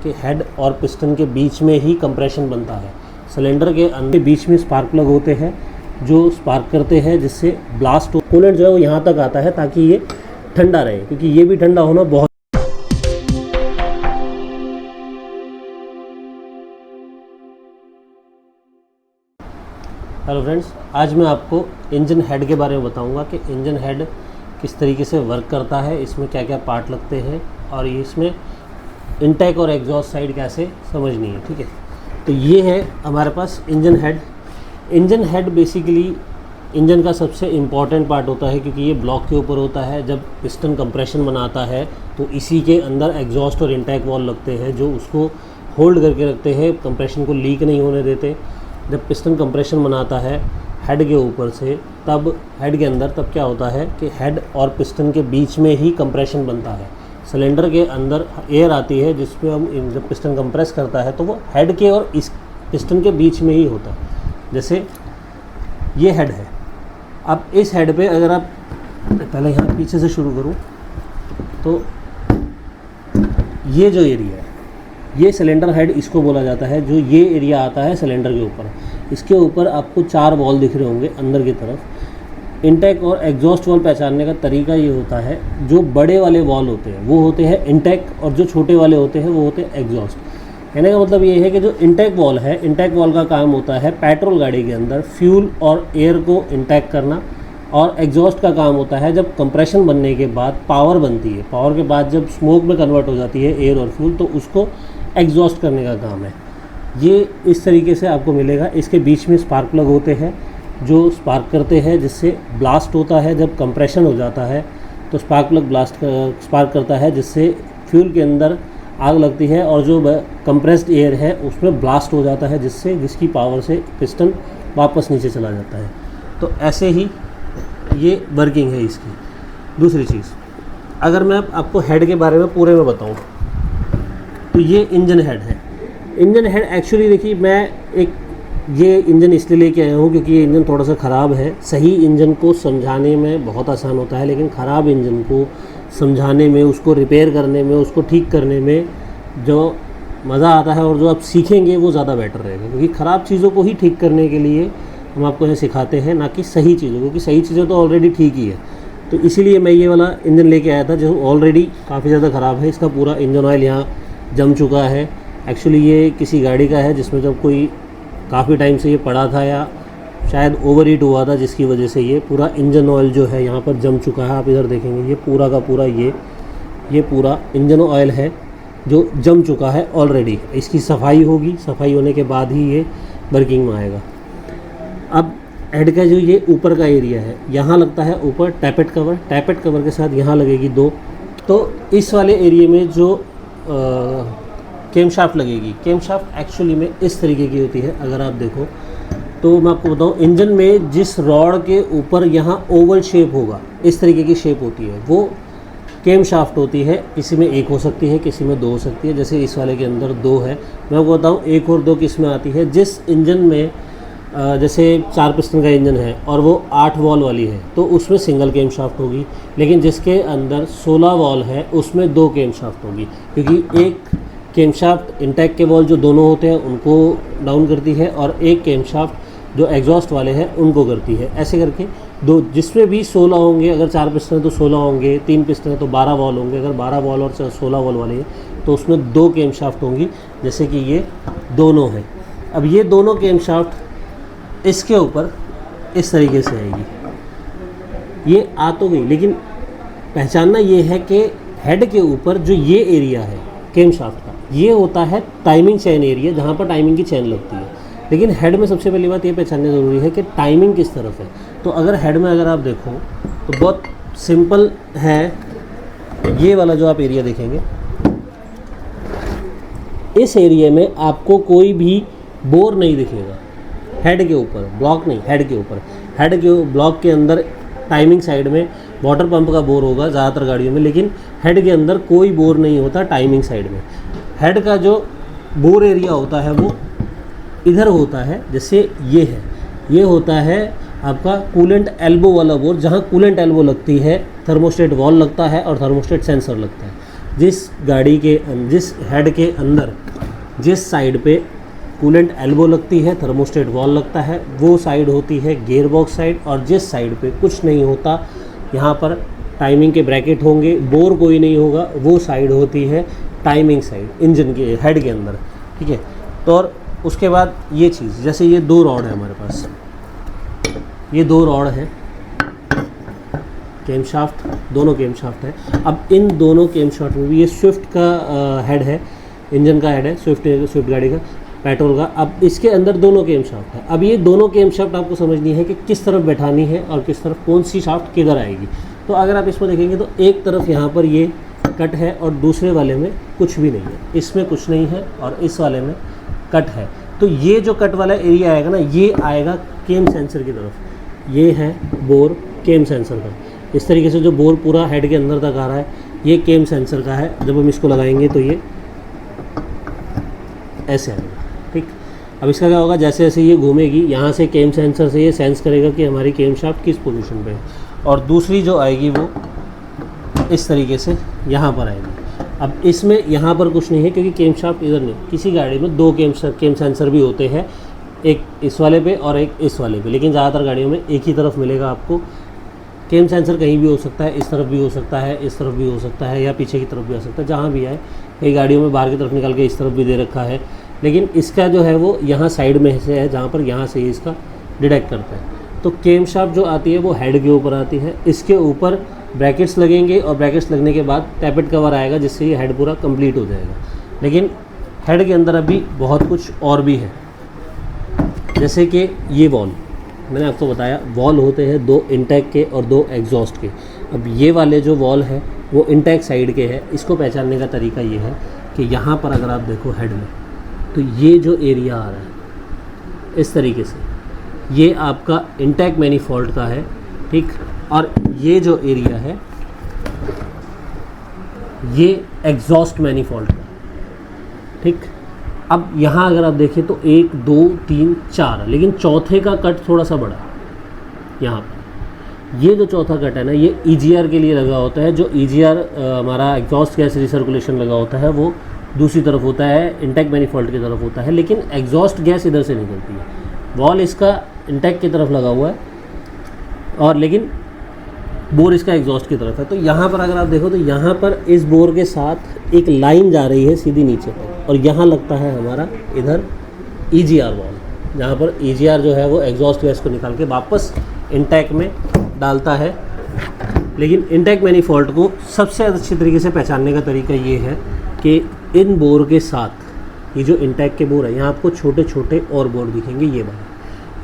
कि हेड और पिस्टन के बीच में ही कंप्रेशन बनता है। सिलेंडर के अंदर बीच में स्पार्क प्लग होते हैं जो स्पार्क करते हैं, जिससे ब्लास्ट कूलेंट जो है वो यहाँ तक आता है ताकि ये ठंडा रहे, क्योंकि ये भी ठंडा होना बहुत। हेलो फ्रेंड्स, आज मैं आपको इंजन हेड के बारे में बताऊंगा कि इंजन हेड किस तरीके से वर्क करता है, इसमें क्या क्या पार्ट लगते हैं और ये इसमें इनटेक और एग्जॉस्ट साइड कैसे समझनी है। ठीक है, तो ये है हमारे पास engine head. Engine head basically engine का सबसे इम्पॉर्टेंट पार्ट होता है, क्योंकि ये ब्लॉक के ऊपर होता है। जब पिस्टन कंप्रेशन बनाता है तो इसी के अंदर एग्जॉस्ट और इनटेक वॉल्व लगते हैं जो उसको होल्ड करके रखते हैं, कंप्रेशन को लीक नहीं होने देते। जब पिस्टन कंप्रेशन बनाता है हेड के ऊपर से, तब हेड के अंदर तब क्या होता है कि हेड और पिस्टन के बीच में ही कंप्रेशन बनता है। सिलेंडर के अंदर एयर आती है जिसमें हम जब पिस्टन कंप्रेस करता है तो वो हेड के और इस पिस्टन के बीच में ही होता है। जैसे ये हेड है, अब इस हेड पे अगर आप पहले यहाँ पीछे से शुरू करूँ तो ये जो एरिया है ये सिलेंडर हेड इसको बोला जाता है। जो ये एरिया आता है सिलेंडर के ऊपर, इसके ऊपर आपको 4 वॉल्व दिख रहे होंगे अंदर की तरफ। इनटेक और एग्जॉस्ट वॉल्व पहचानने का तरीका ये होता है, जो बड़े वाले वॉल्व होते हैं वो होते हैं इनटेक और जो छोटे वाले होते हैं वो होते हैं एग्जॉस्ट। कहने का मतलब ये है कि जो इनटेक वॉल्व है, इनटेक वॉल्व का काम होता है पेट्रोल गाड़ी के अंदर फ्यूल और एयर को इनटेक करना, और एग्जॉस्ट का काम होता है जब कंप्रेशन बनने के बाद पावर बनती है, पावर के बाद जब स्मोक में कन्वर्ट हो जाती है एयर और फ्यूल, तो उसको एग्जॉस्ट करने का काम है। ये इस तरीके से आपको मिलेगा। इसके बीच में स्पार्क प्लग होते हैं जो स्पार्क करते हैं, जिससे ब्लास्ट होता है। जब कंप्रेशन हो जाता है तो स्पार्क प्लग स्पार्क करता है, जिससे फ्यूल के अंदर आग लगती है और जो कंप्रेस्ड एयर है उसमें ब्लास्ट हो जाता है, जिसकी पावर से पिस्टन वापस नीचे चला जाता है। तो ऐसे ही ये वर्किंग है इसकी। दूसरी चीज़, अगर मैं आपको हेड के बारे में पूरे में बताऊँ तो ये इंजन हेड है। इंजन हेड एक्चुअली देखिए, मैं ये इंजन इसलिए लेके आया हूँ क्योंकि ये इंजन थोड़ा सा ख़राब है। सही इंजन को समझाने में बहुत आसान होता है, लेकिन ख़राब इंजन को समझाने में, उसको रिपेयर करने में, उसको ठीक करने में जो मज़ा आता है और जो आप सीखेंगे वो ज़्यादा बेटर रहेगा। क्योंकि ख़राब चीज़ों को ही ठीक करने के लिए हम आपको ये सिखाते हैं, ना कि सही चीज़ों, क्योंकि सही चीज़ें तो ऑलरेडी ठीक ही है। तो इसीलिए मैं ये वाला इंजन लेके आया था जो ऑलरेडी काफ़ी ज़्यादा ख़राब है। इसका पूरा इंजन ऑयल यहाँ जम चुका है। एक्चुअली ये किसी गाड़ी का है जिसमें जब कोई काफ़ी टाइम से ये पड़ा था या शायद ओवर हीट हुआ था, जिसकी वजह से ये पूरा इंजन ऑयल जो है यहाँ पर जम चुका है। आप इधर देखेंगे ये पूरा का पूरा ये पूरा इंजन ऑयल है जो जम चुका है ऑलरेडी। इसकी सफाई होगी, सफाई होने के बाद ही ये वर्किंग में आएगा। अब हेड का जो ये ऊपर का एरिया है, यहाँ लगता है ऊपर टैपेट कवर। टैपेट कवर के साथ यहाँ लगेगी 2। तो इस वाले एरिया में जो केम शाफ्ट लगेगी, केम शाफ्ट एक्चुअली में इस तरीके की होती है। अगर आप देखो तो मैं आपको बताऊं, इंजन में जिस रॉड के ऊपर यहाँ ओवल शेप होगा, इस तरीके की शेप होती है, वो केम शाफ्ट होती है। किसी में 1 हो सकती है, किसी में 2 हो सकती है। जैसे इस वाले के अंदर 2 है। मैं आपको बताऊँ 1 और 2 किस में आती है। जिस इंजन में जैसे 4 पिस्टन का इंजन है और वो 8 वॉल्व वाली है तो उसमें सिंगल केम शाफ्ट होगी, लेकिन जिसके अंदर 16 वॉल्व है उसमें 2 केम शाफ्ट होगी, क्योंकि एक केम शाफ्ट इनटेक के वॉल्व जो दोनों होते हैं उनको डाउन करती है और एक केम शाफ्ट जो एग्जॉस्ट वाले हैं उनको करती है। ऐसे करके 2, जिसमें भी 16 होंगे। अगर 4 पिस्टन है तो 16 होंगे, 3 पिस्टन है तो 12 वॉल्व होंगे। अगर 12 वॉल्व और 16 वॉल्व वाले हैं तो उसमें 2 केम शाफ्ट होंगी, जैसे कि ये दोनों हैं। अब ये दोनों केम शाफ्ट इसके ऊपर इस तरीके से आएगी। ये आ तो गई, लेकिन पहचानना ये है कि हेड के ऊपर जो ये एरिया है केम शाफ्ट का, ये होता है टाइमिंग चेन एरिया, जहाँ पर टाइमिंग की चेन लगती है। लेकिन हेड में सबसे पहली बात ये पहचानना ज़रूरी है कि टाइमिंग किस तरफ है। तो अगर हेड में अगर आप देखो तो बहुत सिंपल है। ये वाला जो आप एरिया देखेंगे, इस एरिया में आपको कोई भी बोर नहीं दिखेगा। हेड के ऊपर ब्लॉक नहीं, हेड के ऊपर, हेड के ब्लॉक के अंदर टाइमिंग साइड में वाटर पंप का बोर होगा ज़्यादातर गाड़ियों में, लेकिन हेड के अंदर कोई बोर नहीं होता टाइमिंग साइड में। हेड का जो बोर एरिया होता है वो इधर होता है, जैसे ये है, ये होता है आपका कूलेंट एल्बो वाला बोर, जहाँ कूलेंट एल्बो लगती है, थर्मोस्टेट वॉल लगता है और थर्मोस्टेट सेंसर लगता है। जिस गाड़ी के जिस हेड के अंदर जिस साइड पे कूलेंट एल्बो लगती है, थर्मोस्टेट वॉल लगता है, वो साइड होती है गियर बॉक्स साइड। और जिस साइड पे कुछ नहीं होता, यहाँ पर टाइमिंग के ब्रैकेट होंगे, बोर कोई नहीं होगा, वो साइड होती है टाइमिंग साइड, इंजन के हेड के अंदर, ठीक है। तो और उसके बाद ये चीज़, जैसे ये 2 रॉड है हमारे पास, ये 2 रॉड है, केम शाफ्ट, दोनों केम शाफ्ट है। अब इन दोनों केम शाफ्ट में भी, ये स्विफ्ट का हेड है, इंजन का हेड है, स्विफ्ट गाड़ी का, पेट्रोल का। अब इसके अंदर दोनों केम शाफ्ट है। अब ये दोनों केम शाफ्ट आपको समझनी है कि किस तरफ बैठानी है और किस तरफ कौन सी शाफ्ट किधर आएगी। तो अगर आप इसमें देखेंगे तो एक तरफ यहाँ पर ये कट है और दूसरे वाले में कुछ भी नहीं है, इसमें कुछ नहीं है और इस वाले में कट है। तो ये जो कट वाला एरिया आएगा ना, ये आएगा केम सेंसर की तरफ। ये है बोर केम सेंसर का। इस तरीके से जो बोर पूरा हेड के अंदर तक आ रहा है, ये केम सेंसर का है। जब हम इसको लगाएंगे तो ये ऐसे आएगा, ठीक। अब इसका क्या होगा, जैसे जैसे ये घूमेगी, यहाँ से केम सेंसर से ये सेंस करेगा कि हमारी केम शाफ्ट किस पोजीशन पे है, और दूसरी जो आएगी वो इस तरीके से यहाँ पर आएगी। अब इसमें यहाँ पर कुछ नहीं है क्योंकि केम शाफ्ट इधर नहीं। किसी गाड़ी में 2 केम सेंसर भी होते हैं, एक इस वाले पे और एक इस वाले पे, लेकिन ज़्यादातर गाड़ियों में एक ही तरफ मिलेगा आपको। केम सेंसर कहीं भी हो सकता है, इस तरफ भी हो सकता है, इस तरफ भी हो सकता है, या पीछे की तरफ भी आ सकता है, जहाँ भी आए। कई गाड़ियों में बाहर की तरफ निकाल के इस तरफ भी दे रखा है, लेकिन इसका जो है वो यहाँ साइड में से है, जहाँ पर यहाँ से इसका डिटेक्ट करता है। तो केम शाफ्ट जो आती है वो हेड के ऊपर आती है, इसके ऊपर ब्रैकेट्स लगेंगे और ब्रैकेट्स लगने के बाद टैपेट कवर आएगा, जिससे ये हेड पूरा कंप्लीट हो जाएगा। लेकिन हेड के अंदर अभी बहुत कुछ और भी है, जैसे कि ये वॉल मैंने आपको बताया, वॉल होते हैं 2 इंटेक के और 2 एग्जॉस्ट के। अब ये वाले जो वॉल है वो इंटेक साइड के है। इसको पहचानने का तरीका ये है कि यहाँ पर अगर आप देखो हेड में, तो ये जो एरिया आ रहा है इस तरीके से, ये आपका इंटेक मैनिफोल्ड का है, ठीक। और ये जो एरिया है ये एग्जॉस्ट मैनिफोल्ड का, ठीक। अब यहाँ अगर आप देखें तो 1 2 3 4, लेकिन चौथे का कट थोड़ा सा बड़ा है यहाँ पर। ये जो चौथा कट है ना, ये EGR के लिए लगा होता है। जो EGR हमारा एग्जॉस्ट गैस रिसर्कुलेशन लगा होता है, वो दूसरी तरफ होता है, इंटेक मैनिफोल्ड की तरफ होता है, लेकिन एग्जॉस्ट गैस इधर से निकलती है। वॉल इसका इंटेक की तरफ लगा हुआ है और लेकिन बोर इसका एग्जॉस्ट की तरफ है। तो यहाँ पर अगर आप देखो तो यहाँ पर इस बोर के साथ एक लाइन जा रही है सीधी नीचे तक, और यहाँ लगता है हमारा इधर EGR वॉल, जहाँ पर EGR जो है वो एग्जॉस्ट गैस को निकाल के वापस इंटेक में डालता है। लेकिन इंटेक मैनिफोल्ड को सबसे अच्छी तरीके से पहचानने का तरीका ये है कि इन बोर के साथ ये जो इंटेक के बोर है, यहाँ आपको छोटे छोटे और बोर दिखेंगे।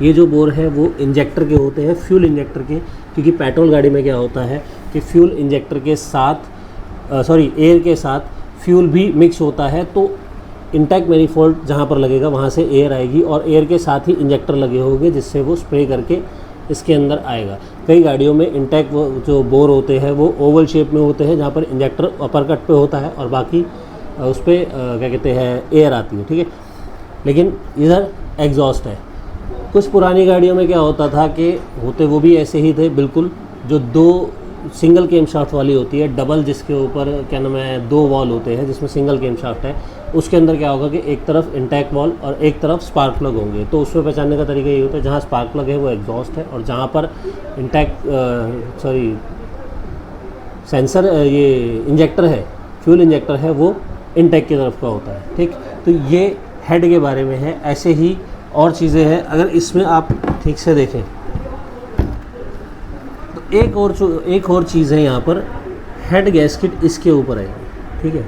ये जो बोर है वो इंजेक्टर के होते हैं, फ्यूल इंजेक्टर के। क्योंकि पेट्रोल गाड़ी में क्या होता है कि फ्यूल इंजेक्टर के साथ एयर के साथ फ्यूल भी मिक्स होता है, तो इंटेक मैनिफोल्ड जहाँ पर लगेगा वहाँ से एयर आएगी और एयर के साथ ही इंजेक्टर लगे होंगे, जिससे वो स्प्रे करके इसके अंदर आएगा। कई गाड़ियों में इंटेक जो बोर होते हैं वो ओवल शेप में होते हैं, जहाँ पर इंजेक्टर अपर कट पे होता है और बाकी उस पर क्या कहते हैं एयर आती है, ठीक है। लेकिन इधर एग्जॉस्ट है। कुछ पुरानी गाड़ियों में क्या होता था कि होते वो भी ऐसे ही थे बिल्कुल, जो 2 सिंगल केम शाफ्ट वाली होती है, डबल, जिसके ऊपर क्या नाम है 2 वॉल होते हैं, जिसमें सिंगल केम शाफ्ट है। उसके अंदर क्या होगा कि एक तरफ इंटेक वॉल और एक तरफ स्पार्क प्लग होंगे। तो उसमें पहचानने का तरीका ये होता है, जहाँ स्पार्क प्लग है वो एग्जॉस्ट है, और जहाँ पर सेंसर ये इंजेक्टर है, फ्यूल इंजेक्टर है, वो इंटेक की तरफ का होता है, ठीक। तो ये हेड के बारे में है। ऐसे ही और चीज़ें हैं। अगर इसमें आप ठीक से देखें तो एक और चीज़ है यहाँ पर, हेड गैस्केट इसके ऊपर आएगी, ठीक है।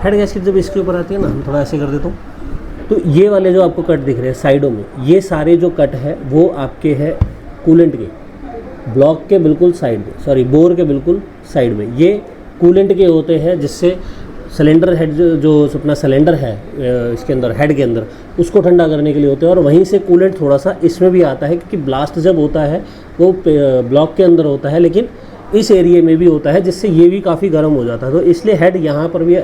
हेड गैस्केट जब इसके ऊपर आती है ना, हम थोड़ा ऐसे कर देता हूँ, तो ये वाले जो आपको कट दिख रहे हैं साइडों में, ये सारे जो कट है वो आपके हैं कूलेंट के ब्लॉक के बिल्कुल साइड में, बोर के बिल्कुल साइड में। ये कूलेंट के होते हैं, जिससे सिलेंडर हेड जो अपना सिलेंडर है इसके अंदर, हेड के अंदर, उसको ठंडा करने के लिए होते हैं। और वहीं से कूलेंट थोड़ा सा इसमें भी आता है, क्योंकि ब्लास्ट जब होता है वो ब्लॉक के अंदर होता है, लेकिन इस एरिए में भी होता है, जिससे ये भी काफ़ी गर्म हो जाता है। तो इसलिए हेड यहाँ पर भी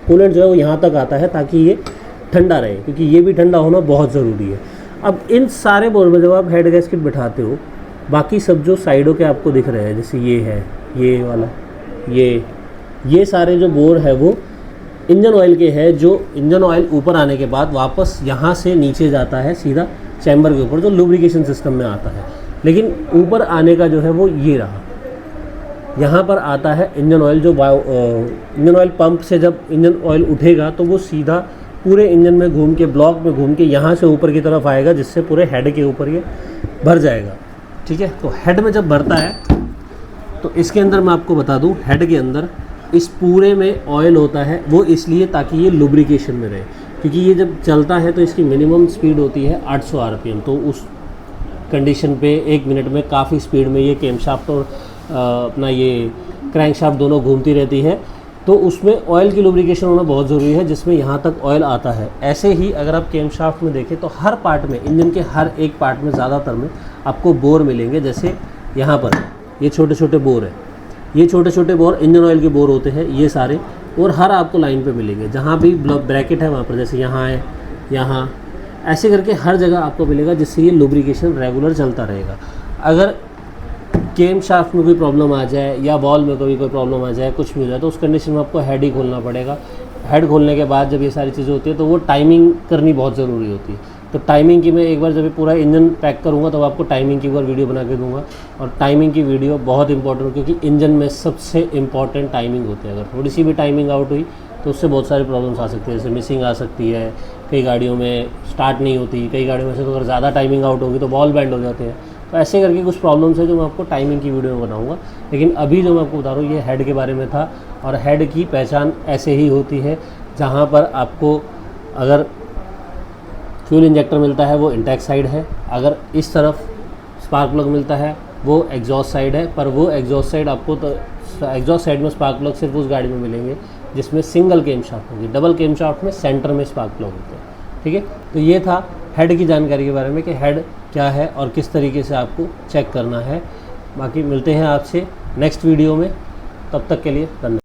कूलेंट जो है वो यहाँ तक आता है, ताकि ये ठंडा रहे, क्योंकि ये भी ठंडा होना बहुत ज़रूरी है। अब इन सारे बोर में जब आप हेड गैस्केट बिठाते हो, बाकी सब जो साइडों के आपको दिख रहे हैं, जैसे ये है, ये वाला, ये सारे जो बोर है वो इंजन ऑयल के है, जो इंजन ऑयल ऊपर आने के बाद वापस यहाँ से नीचे जाता है सीधा चैम्बर के ऊपर, जो लुब्रिकेशन सिस्टम में आता है। लेकिन ऊपर आने का जो है वो ये रहा, यहाँ पर आता है इंजन ऑयल, जो इंजन ऑयल पंप से जब इंजन ऑयल उठेगा तो वो सीधा पूरे इंजन में घूम के, ब्लॉक में घूम के यहाँ से ऊपर की तरफ आएगा, जिससे पूरे हेड के ऊपर ये भर जाएगा। ठीक है, तो हेड में जब भरता है तो इसके अंदर मैं आपको बता दूं, हेड के अंदर इस पूरे में ऑयल होता है, वो इसलिए ताकि ये लुब्रिकेशन में रहे, क्योंकि ये जब चलता है तो इसकी मिनिमम स्पीड होती है 800 आरपीएम। तो उस कंडीशन पे 1 मिनट में काफ़ी स्पीड में ये केमशाफ्ट और अपना ये क्रैंकशाफ्ट दोनों घूमती रहती है, तो उसमें ऑयल की लुब्रिकेशन होना बहुत ज़रूरी है, जिसमें यहाँ तक ऑयल आता है। ऐसे ही अगर आप केमशाफ्ट में देखें तो हर पार्ट में, इंजन के हर एक पार्ट में ज़्यादातर में आपको बोर मिलेंगे। जैसे यहाँ पर ये छोटे छोटे बोर है, ये छोटे छोटे बोर इंजन ऑयल के बोर होते हैं ये सारे, और हर आपको लाइन पे मिलेंगे। जहाँ भी ब्रैकेट है वहाँ पर, जैसे यहाँ है, यहाँ ऐसे करके हर जगह आपको मिलेगा, जिससे ये लुब्रिकेशन रेगुलर चलता रहेगा। अगर केम शाफ्ट में कोई प्रॉब्लम आ जाए या बॉल में कोई प्रॉब्लम आ जाए, कुछ भी हो जाए, तो उस कंडीशन में आपको हेड ही खोलना पड़ेगा। हेड खोलने के बाद जब ये सारी चीज़ें होती है तो वो टाइमिंग करनी बहुत ज़रूरी होती है। तो टाइमिंग की मैं एक बार जब पूरा इंजन पैक करूँगा तो आपको टाइमिंग की एक बार वीडियो बना के दूंगा। और टाइमिंग की वीडियो बहुत इंपॉर्टेंट, क्योंकि इंजन में सबसे इंपॉर्टेंट टाइमिंग होती है। अगर थोड़ी सी भी टाइमिंग आउट हुई तो उससे बहुत सारी प्रॉब्लम्स आ सकती है, जैसे मिसिंग आ सकती है, कई गाड़ियों में स्टार्ट नहीं होती, कई गाड़ियों में से तो अगर ज़्यादा टाइमिंग आउट होगी तो बॉल बैंड हो जाते हैं। तो ऐसे करके कुछ प्रॉब्लम्स है जो मैं आपको टाइमिंग की वीडियो में बनाऊंगा। लेकिन अभी जो मैं आपको बता रहा हूँ ये हेड के बारे में था, और हेड की पहचान ऐसे ही होती है, जहाँ पर आपको अगर फ्यूल इंजेक्टर मिलता है वो इंटेक साइड है, अगर इस तरफ स्पार्क प्लग मिलता है वो एग्जॉस्ट साइड है। पर वो एग्जॉस्ट साइड आपको, तो एग्जॉस्ट साइड में स्पार्क प्लग सिर्फ उस गाड़ी में मिलेंगे जिसमें सिंगल केम शाफ्ट होगी। डबल केम शाफ्ट में सेंटर में स्पार्क प्लग होते हैं। ठीक है, तो ये था हेड की जानकारी के बारे में कि हेड क्या है और किस तरीके से आपको चेक करना है। बाकी मिलते हैं आपसे नेक्स्ट वीडियो में, तब तक के लिए धन्यवाद।